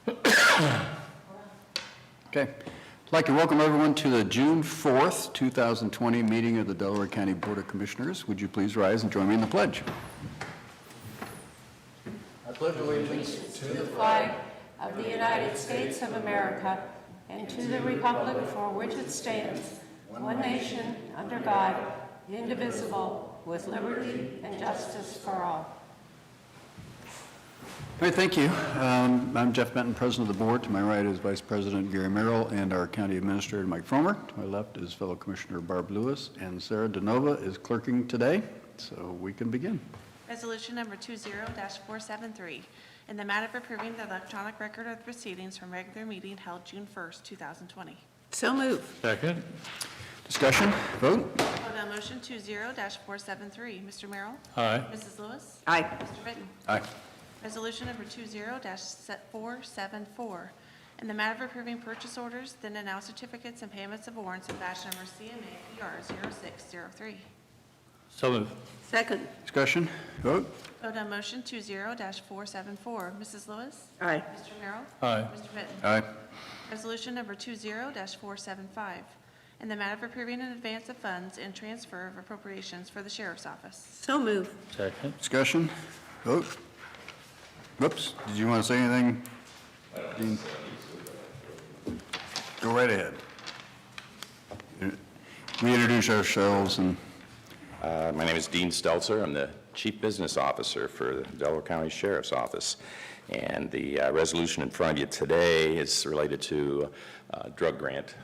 Okay. I'd like to welcome everyone to the June 4th, 2020 meeting of the Delaware County Board of Commissioners. Would you please rise and join me in the pledge? I pledge allegiance to the flag of the United States of America and to the republic for which it stands, one nation, under God, indivisible, with liberty and justice for all. All right, thank you. I'm Jeff Benton, President of the Board. To my right is Vice President Gary Merrill and our County Administrator Mike Fromer. To my left is fellow Commissioner Barb Lewis, and Sarah DeNova is clerking today, so we can begin. Resolution number 20-473, in the matter of approving the electronic record of the proceedings from regular meeting held June 1st, 2020. So moved. Second. Discussion, vote. Vote on motion 20-473. Mr. Merrill? Aye. Mrs. Lewis? Aye. Mr. Benton? Aye. Resolution number 20-474, in the matter of approving purchase orders, then and now certificates and payments of warrants in batch number CMA PR 0603. So moved. Second. Discussion, vote. Vote on motion 20-474. Mrs. Lewis? Aye. Mr. Merrill? Aye. Mr. Benton? Aye. Resolution number 20-475, in the matter of approving an advance of funds and transfer of appropriations for the Sheriff's Office. So moved. Second. Discussion, vote. Whoops, did you want to say anything, Dean? Go right ahead. Reintroduce ourselves and My name is Dean Stelzer. I'm the Chief Business Officer for the Delaware County Sheriff's Office. And the resolution in front of you today is related to a drug grant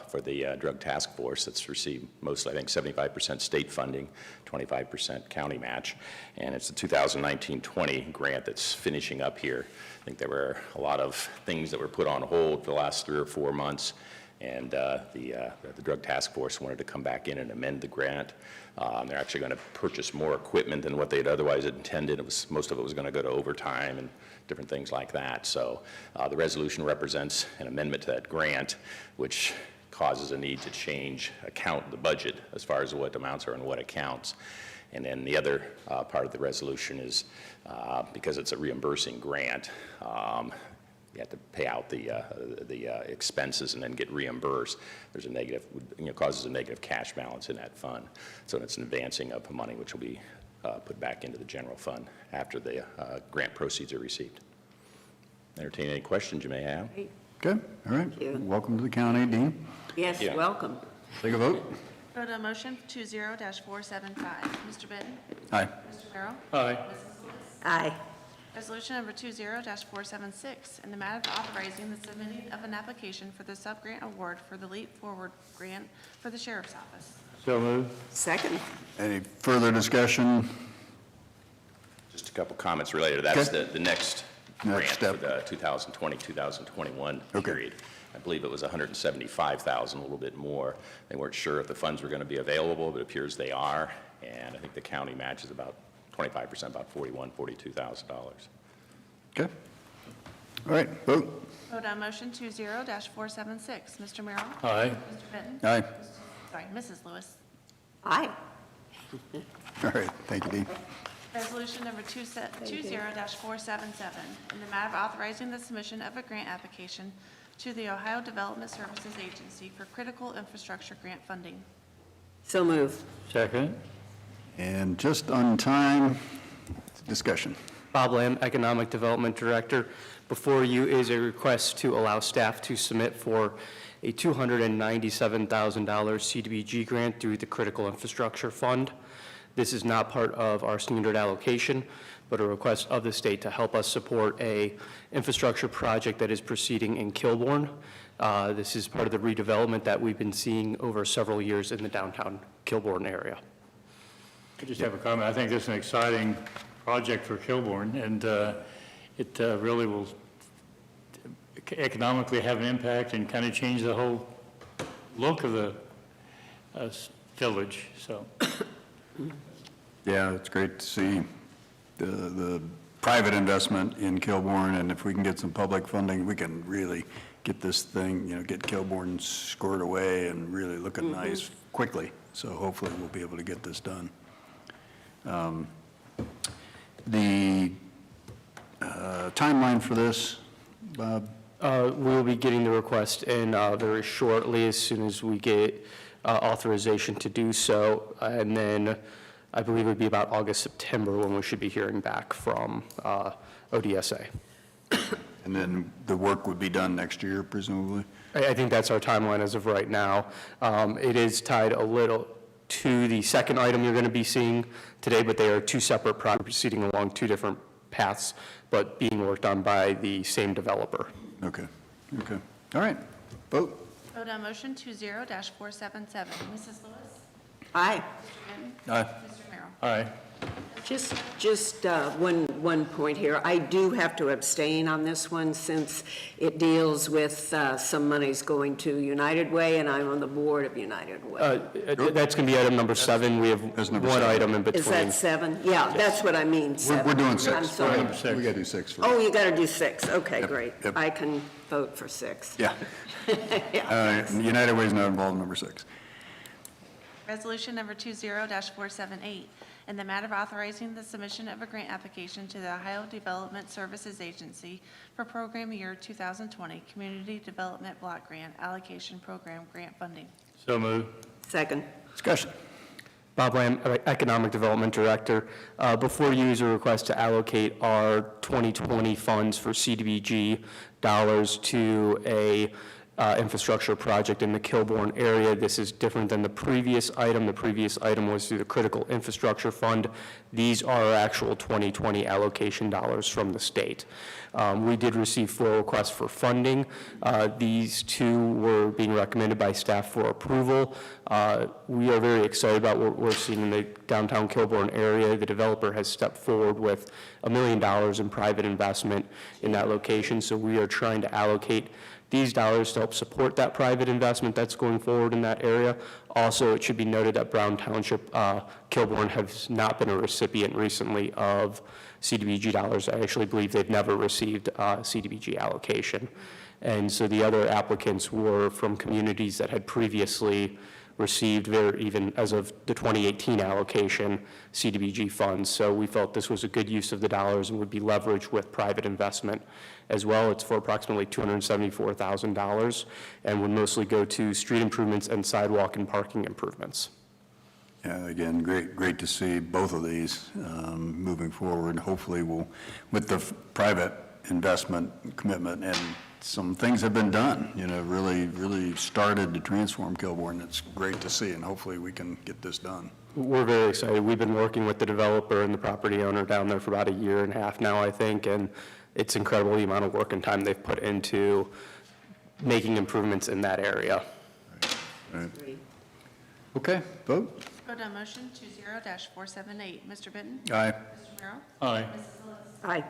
for the Drug Task Force that's received mostly, I think, 75% state funding, 25% county match. And it's a 2019-20 grant that's finishing up here. I think there were a lot of things that were put on hold for the last 3 or 4 months. And the Drug Task Force wanted to come back in and amend the grant. They're actually going to purchase more equipment than what they had otherwise intended. Most of it was going to go to overtime and different things like that. So the resolution represents an amendment to that grant, which causes a need to change the budget as far as what amounts are in what accounts. And then the other part of the resolution is because it's a reimbursing grant, you have to pay out the expenses and then get reimbursed. There's a negative, causes a negative cash balance in that fund. So it's an advancing of money which will be put back into the general fund after the grant proceeds are received. Entertain any questions you may have. okay, all right. Thank you. Welcome to the county, Dean. Yes, Yeah. welcome. Take a vote. Vote on motion 20-475. Mr. Benton? Aye. Mr. Merrill? Aye. Mrs. Lewis? Aye. Resolution number 20-476, in the matter of authorizing the submitting of an application for the sub-grant award for the Leap Forward grant for the Sheriff's Office. So moved. Second. Any further discussion? Just a couple comments related to that. That's Okay. the next grant step. for the 2020-2021 Okay. period. I believe it was $175,000, a little bit more. They weren't sure if the funds were going to be available, but it appears they are. And I think the county match is about 25%, about $41,000, $42,000. Okay. All right, vote. Vote on motion 20-476. Mr. Merrill? Aye. Mr. Benton? Aye. Sorry, Mrs. Lewis. Aye. All right, thank you, Dean. Resolution number 20-477, in the matter of authorizing the submission of a grant application to the Ohio Development Services Agency for critical infrastructure grant funding. So moved. Second. And just on time, discussion. Bob Lamb, Economic Development Director. Before you is a request to allow staff to submit for a $297,000 CDBG grant through the Critical Infrastructure Fund. This is not part of our standard allocation, but a request of the state to help us support a infrastructure project that is proceeding in Kilbourne. This is part of the redevelopment that we've been seeing over several years in the downtown Kilbourne area. I just have a comment. I think this is an exciting project for Kilbourne, and it really will economically have an impact and kind of change the whole look of the village. So, Yeah, it's great to see the private investment in Kilbourne, and if we can get some public funding, we can really get this thing, get Kilbourne scored away and really looking nice quickly. So hopefully we'll be able to get this done. The timeline for this Bob? We'll be getting the request in very shortly, as soon as we get authorization to do so. And then I believe it would be about August, September when we should be hearing back from ODSA. And then the work would be done next year, presumably? I think that's our timeline as of right now. It is tied a little to the second item you're going to be seeing today, but they are two separate projects proceeding along two different paths, but being worked on by the same developer. Okay, okay. All right, vote. Vote on motion 20-477. Mrs. Lewis? Aye. Mr. Benton? Aye. Mr. Merrill? Aye. Just one point here. I do have to abstain on this one since it deals with some monies going to United Way, and I'm on the board of United Way. That's going to be item number 7. We have That's number one 7. item in between. Is that 7? Yeah, that's what I mean, 7. We're doing I'm 6. sorry. We got to do 6 first. Oh, you got to do 6. Okay, Yep, great. yep. I can vote for 6. Yeah. United Way's not involved in number 6. Resolution number 20-478, in the matter of authorizing the submission of a grant application to the Ohio Development Services Agency for program year 2020 Community Development Block Grant Allocation Program Grant Funding. So moved. Second. Discussion. Bob Lamb, Economic Development Director. Before you is a request to allocate our 2020 funds for CDBG dollars to a infrastructure project in the Kilbourne area. This is different than the previous item. The previous item was through the Critical Infrastructure Fund. These are our actual 2020 allocation dollars from the state. We did receive 4 requests for funding. These 2 were being recommended by staff for approval. We are very excited about what we're seeing in the downtown Kilbourne area. The developer has stepped forward with $1 million in private investment in that location, so we are trying to allocate these dollars to help support that private investment that's going forward in that area. Also, it should be noted that Brown Township, Kilbourne has not been a recipient recently of CDBG dollars. I actually believe they've never received CDBG allocation. And so the other applicants were from communities that had previously received, even as of the 2018 allocation, CDBG funds. So we felt this was a good use of the dollars and would be leveraged with private investment as well. It's for approximately $274,000 and would mostly go to street improvements and sidewalk and parking improvements. Yeah, again, great to see both of these moving forward. Hopefully we'll, with the private investment commitment, and some things have been done, really started to transform Kilbourne. It's great to see, and hopefully we can get this done. We're very excited. We've been working with the developer and the property owner down there for about 1.5 years now, I think, and it's incredible the amount of work and time they've put into making improvements in that area. All right. Okay, vote. Vote on motion 20-478. Mr. Benton? Aye. Mr. Merrill? Aye. Mrs. Lewis? Aye.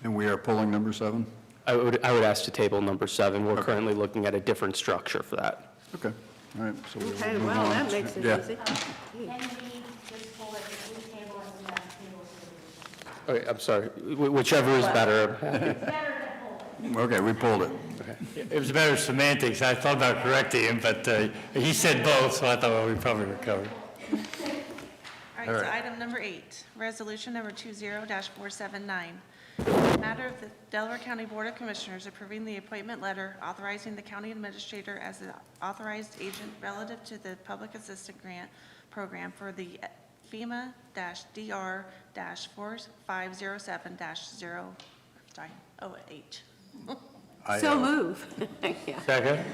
And we are pulling number 7? I would ask to table number 7. We're currently looking at a different structure for that. Okay, all right. So we'll Okay, move well, on. that makes it Yeah. easy. Can we just pull it, if we table it, we have to table it? Okay, I'm sorry. Whichever is better. It's better to pull it. Okay, we pulled it. It was a matter of semantics. I thought about correcting him, but he said both, so I thought, well, we probably recovered. All right, so item number 8, resolution number 20-479. Matter of the Delaware County Board of Commissioners approving the appointment letter authorizing the county administrator as the authorized agent relative to the public assistance grant program for the FEMA-DR-4507-08. So move. Yeah. Second?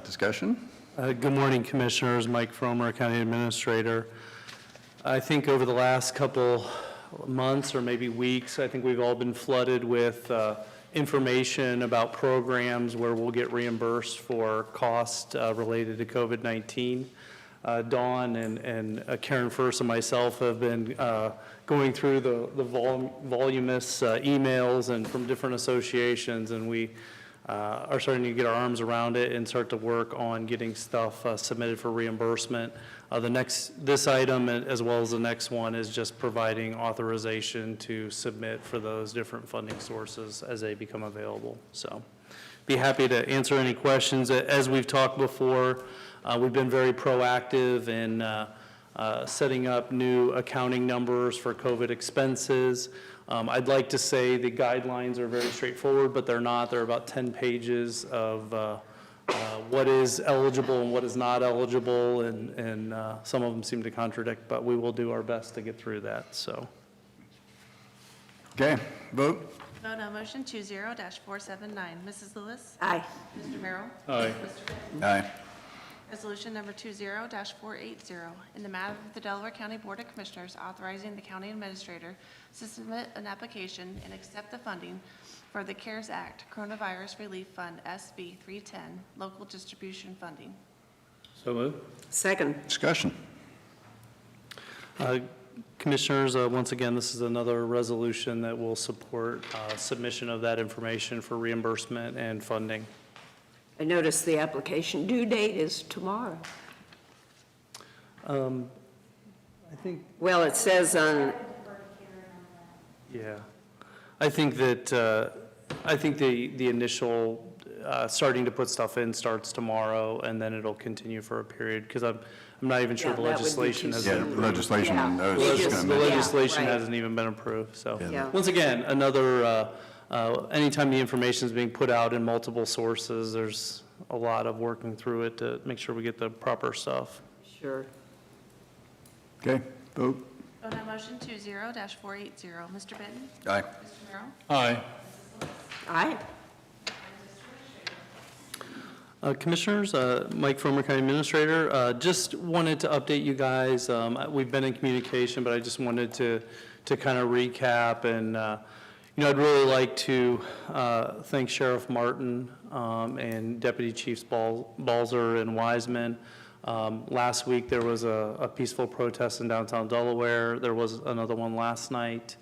Discussion? Good morning, Commissioners. Mike Fromer, County Administrator. I think over the last couple months or maybe weeks, I think we've all been flooded with information about programs where we'll get reimbursed for costs related to COVID-19. Dawn and Karen First and myself have been going through the voluminous emails and from different associations, and we are starting to get our arms around it and start to work on getting stuff submitted for reimbursement. This item, as well as the next one, is just providing authorization to submit for those different funding sources as they become available. So, be happy to answer any questions. As we've talked before, we've been very proactive in setting up new accounting numbers for COVID expenses. I'd like to say the guidelines are very straightforward, but they're not. They're about 10 pages of what is eligible and what is not eligible, and some of them seem to contradict, but we will do our best to get through that, so. Okay, vote? Vote on motion 20-479. Mrs. Lewis? Aye. Mr. Merrill? Aye. Mr. Finn? Aye. Resolution number 20-480, in the matter of the Delaware County Board of Commissioners authorizing the county administrator to submit an application and accept the funding for the CARES Act Coronavirus Relief Fund SB 310 local distribution funding. So moved. Second. Discussion. Commissioners, once again, this is another resolution that will support submission of that information for reimbursement and funding. I noticed the application due date is tomorrow. I think, Well, it says on, yeah. I think that, I think the initial starting to put stuff in starts tomorrow, and then it'll continue for a period, because I'm not even sure Yeah, the that would be legislation too has Yeah, been soon. approved. legislation, Yeah. I was We just just- going The to Yeah, mention. legislation right. hasn't even been approved, so. Yeah. Once again, another, anytime the information is being put out in multiple sources, there's a lot of working through it to make sure we get the proper stuff. sure. Okay, vote? Vote on motion 20-480. Mr. Benton? Aye. Mr. Merrill? Aye. Aye. Commissioners, Mike Fromer, County Administrator, just wanted to update you guys. We've been in communication, but I just wanted to kind of recap. And, I'd really like to thank Sheriff Martin and Deputy Chiefs Balzer and Wiseman. Last week, there was a peaceful protest in downtown Delaware. There was another one last night.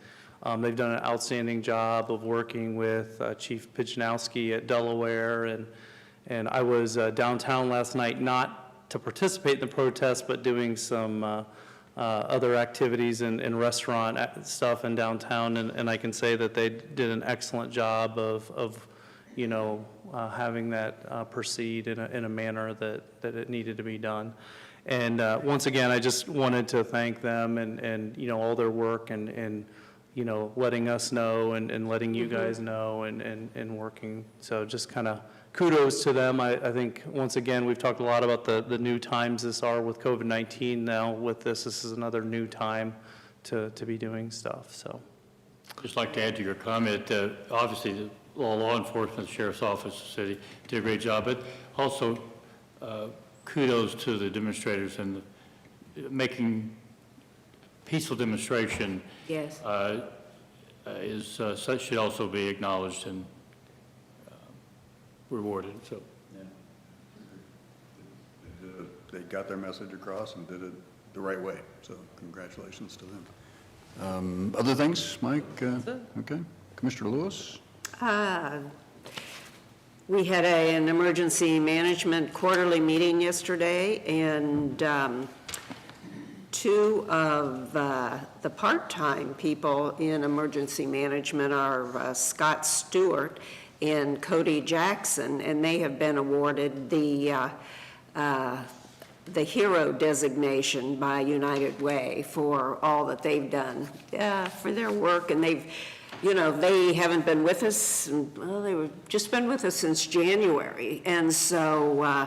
They've done an outstanding job of working with Chief Pichanowski at Delaware, and I was downtown last night, not to participate in the protest, but doing some other activities and restaurant stuff in downtown, and I can say that they did an excellent job of having that proceed in a manner that it needed to be done. And once again, I just wanted to thank them and all their work and letting us know and letting you guys know and working. So just kind of kudos to them. I think, once again, we've talked a lot about the new times this are with COVID-19 now. With this is another new time to be doing stuff, so. Just like to add to your comment, obviously, the law enforcement, Sheriff's Office, the city did a great job, but also kudos to the demonstrators and making peaceful demonstration Yes. should also be acknowledged and rewarded, so. They got their message across and did it the right way, so congratulations to them. Other things, Mike? Okay. Commissioner Lewis? We had an emergency management quarterly meeting yesterday, and two of the part-time people in emergency management are Scott Stewart and Cody Jackson, and they have been awarded the hero designation by United Way for all that they've done for their work. And they've, they haven't been with us, well, they've just been with us since January. And so,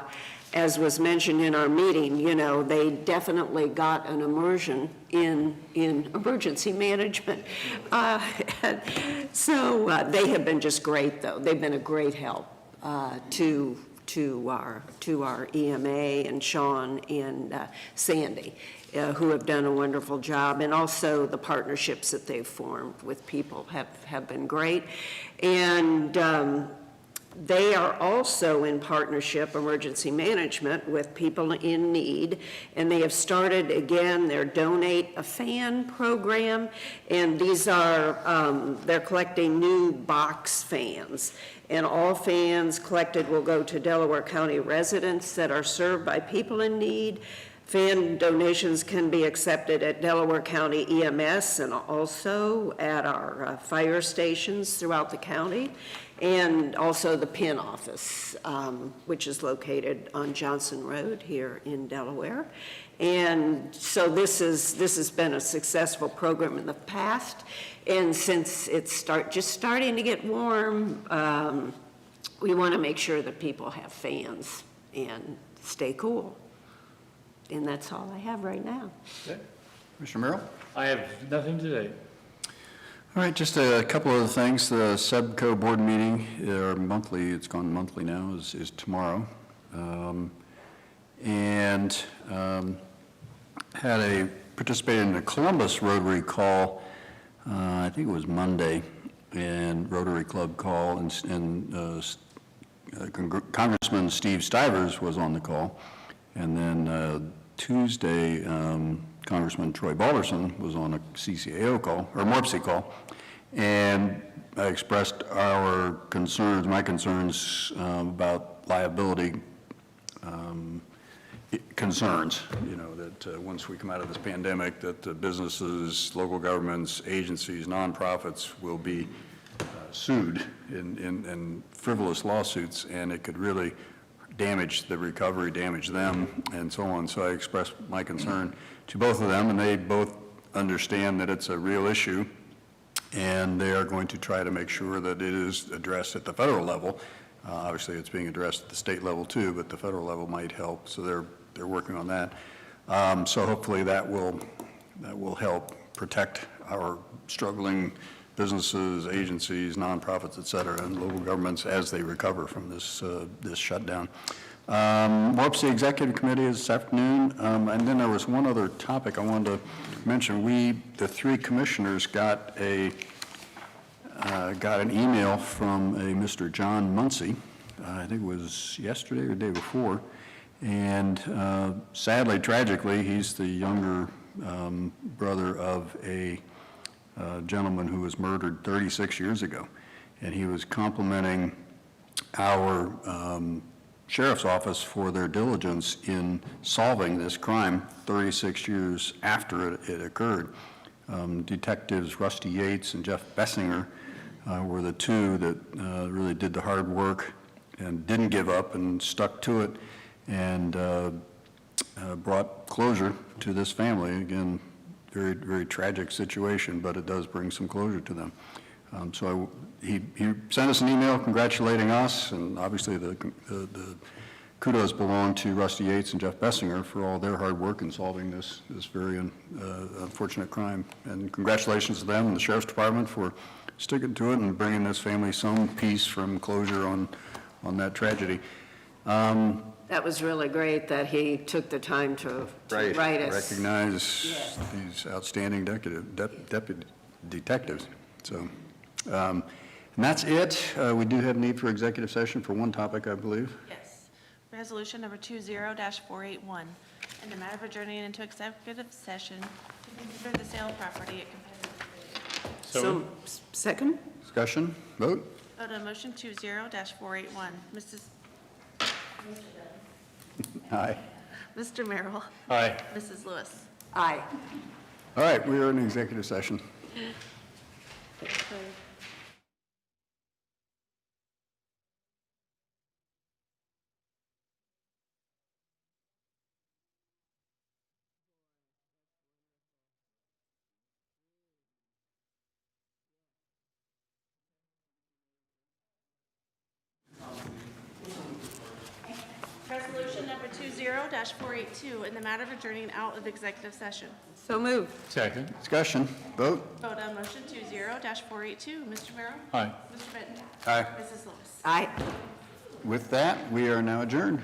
as was mentioned in our meeting, they definitely got an immersion in emergency management. So they have been just great, though. They've been a great help to our EMA and Sean and Sandy, who have done a wonderful job, and also the partnerships that they've formed with people have been great. And they are also in partnership, emergency management, with people in need, and they have started again their Donate a Fan program, and these are, they're collecting new box fans, and all fans collected will go to Delaware County residents that are served by people in need. Fan donations can be accepted at Delaware County EMS and also at our fire stations throughout the county, and also the PIN office, which is located on Johnson Road here in Delaware. And so this has been a successful program in the past, and since it's just starting to get warm, we want to make sure that people have fans and stay cool. And that's all I have right now. Commissioner Merrill? I have nothing today. All right, just a couple of things. The SEBCO board meeting, or monthly, it's gone monthly now, is tomorrow. Participated in a Columbus Rotary call, I think it was Monday, and Rotary Club call, and Congressman Steve Stivers was on the call. And then Tuesday, Congressman Troy Balderson was on a CCAO call, or MORPC call, and I expressed my concerns about liability concerns, that once we come out of this pandemic, that the businesses, local governments, agencies, nonprofits will be sued in frivolous lawsuits, and it could really damage the recovery, damage them, and so on. So I expressed my concern to both of them, and they both understand that it's a real issue, and they are going to try to make sure that it is addressed at the federal level. Obviously, it's being addressed at the state level too, but the federal level might help. So they're working on that. So hopefully that will help protect our struggling businesses, agencies, nonprofits, et cetera, and local governments as they recover from this shutdown. MORPC Executive Committee is this afternoon, and then there was one other topic I wanted to mention. The three commissioners got an email from a Mr. John Muncy, I think it was yesterday or the day before, and sadly, tragically, he's the younger brother of a gentleman who was murdered 36 years ago, and he was complimenting our sheriff's office for their diligence in solving this crime 36 years after it occurred. Detectives Rusty Yates and Jeff Bessinger were the two that really did the hard work and didn't give up and stuck to it, and brought closure to this family. Again, very, very tragic situation, but it does bring some closure to them. He sent us an email congratulating us, and obviously the kudos belong to Rusty Yates and Jeff Bessinger for all their hard work in solving this very unfortunate crime. And congratulations to them and the Sheriff's Department for sticking to it and bringing this family some peace from closure on that tragedy. That was really great that he took the time to write us. Recognize these outstanding deputy detectives. So, and that's it. We do have need for executive session for one topic, I believe. Yes. Resolution number 20-481, in the matter of adjourning into executive session to consider the sale of property at competitive So, second? Discussion, vote. Vote on motion 20-481. Aye. Mr. Merrill. Aye. Mrs. Lewis. Aye. All right, we are in executive session. Resolution number 20-482, in the matter of adjourning out of executive session. So moved. Second. Discussion, vote. Vote on motion 20-482. Mr. Merrill? Aye. Mr. Benton? Aye. Mrs. Lewis? Aye. With that, we are now adjourned.